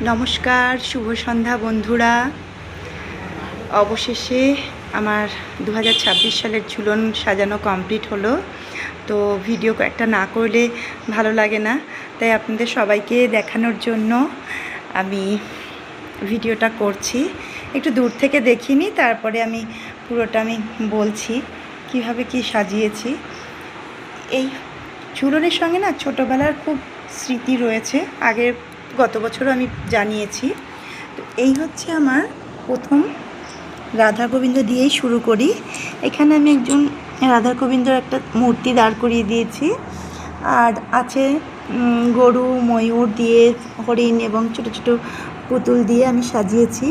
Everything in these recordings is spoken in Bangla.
নমস্কার, শুভ সন্ধ্যা বন্ধুরা। অবশেষে আমার 2026 সালের ঝুলন সাজানো কমপ্লিট হলো। তো ভিডিও একটা না করলে ভালো লাগে না, তাই আপনাদের সবাইকে দেখানোর জন্য আমি ভিডিওটা করছি। একটু দূর থেকে দেখিনি, তারপরে আমি পুরোটা আমি বলছি কিভাবে কি সাজিয়েছি। এই ঝুলনের সঙ্গে না ছোটোবেলার খুব স্মৃতি রয়েছে, আগের গত বছরও আমি জানিয়েছি। তো এই হচ্ছে আমার প্রথম রাধা গোবিন্দ দিয়েই শুরু করি। এখানে আমি একজন রাধা গোবিন্দর একটা মূর্তি দাঁড় করিয়ে দিয়েছি, আর আছে গরু, ময়ূর দিয়ে, হরিণ এবং ছোটো ছোটো পুতুল দিয়ে আমি সাজিয়েছি।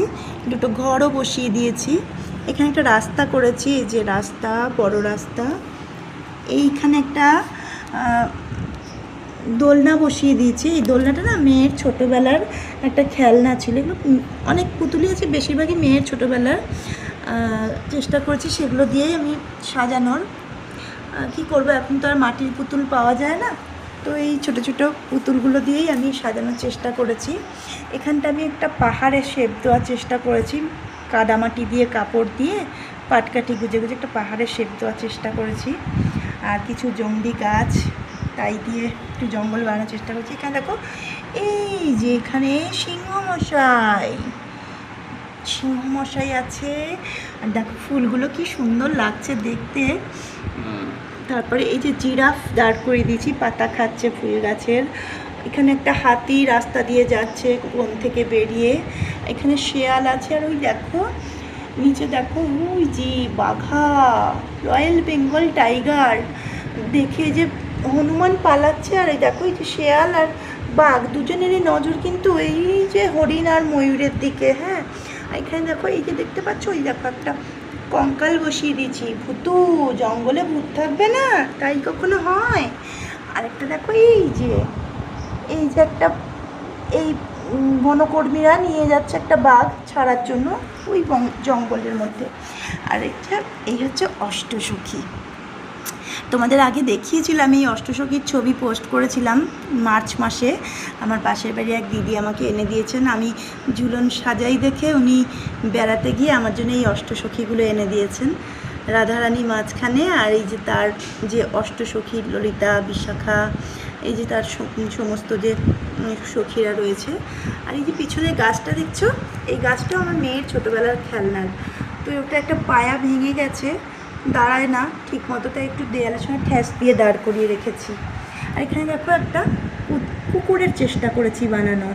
দুটো ঘরও বসিয়ে দিয়েছি। এখানে একটা রাস্তা করেছি, এই যে রাস্তা, বড় রাস্তা। এইখানে একটা দোলনা বসিয়ে দিয়েছি। এই দোলনাটা না মেয়ের ছোটোবেলার একটা খেলনা ছিল। এগুলো অনেক পুতুলই আছে, বেশিরভাগই মেয়ের ছোটোবেলার। চেষ্টা করেছি সেগুলো দিয়েই আমি সাজানোর। কি করবো, এখন তো আর মাটির পুতুল পাওয়া যায় না, তো এই ছোটো ছোটো পুতুলগুলো দিয়েই আমি সাজানোর চেষ্টা করেছি। এখানটা আমি একটা পাহাড়ের শেপ দেওয়ার চেষ্টা করেছি, কাদামাটি দিয়ে, কাপড় দিয়ে পাটকাঠি গুজে গুজে একটা পাহাড়ের শেপ দেওয়ার চেষ্টা করেছি। আর কিছু জংলি গাছ তাই দিয়ে একটু জঙ্গল বানানোর চেষ্টা করছি। এখানে দেখো, এই যে এখানে সিংহমশাই আছে। আর দেখো ফুলগুলো কি সুন্দর লাগছে দেখতে। তারপরে এই যে জিরাফ দাঁড় করিয়ে দিয়েছি, পাতা খাচ্ছে ফুল গাছের। এখানে একটা হাতি রাস্তা দিয়ে যাচ্ছে বন থেকে বেরিয়ে। এখানে শেয়াল আছে, আর ওই দেখো নিচে দেখো, ওই যে বাঘা, রয়্যাল বেঙ্গল টাইগার দেখে যে হনুমান পালাচ্ছে। আর এই দেখো, এই যে শেয়াল আর বাঘ দুজনেরই নজর কিন্তু এই যে হরিণ আর ময়ূরের দিকে। হ্যাঁ, এখানে দেখো, এই যে দেখতে পাচ্ছ, ওই দেখো একটা কঙ্কাল বসিয়ে দিয়েছি। ভূতু, জঙ্গলে ভূত থাকবে না, তাই কখনো হয়। আরেকটা দেখো, এই যে একটা, এই বনকর্মীরা নিয়ে যাচ্ছে একটা বাঘ ছাড়ার জন্য ওই জঙ্গলের মধ্যে। আর এই হচ্ছে অষ্টসখী। তোমাদের আগে দেখিয়েছিলাম, এই অষ্টসখীর ছবি পোস্ট করেছিলাম মার্চ মাসে। আমার পাশের বাড়ি এক দিদি আমাকে এনে দিয়েছেন। আমি ঝুলন সাজাই দেখে উনি বেড়াতে গিয়ে আমার জন্য এই অষ্টসখীগুলো এনে দিয়েছেন। রাধারানী মাঝখানে, আর এই যে তার যে অষ্টসখী, ললিতা, বিশাখা, এই যে তার সমস্ত যে সখীরা রয়েছে। আর এই যে পিছনে গাছটা দেখছো, এই গাছটাও আমার মেয়ের ছোটোবেলার খেলনার। তো ওটা একটা পায়া ভেঙে গেছে, দাঁড়ায় না ঠিক মতো, তাই একটু দেয়ালের সঙ্গে ঠ্যাস দিয়ে দাঁড় করিয়ে রেখেছি। আর এখানে দেখো একটা পুকুরের চেষ্টা করেছি বানানো।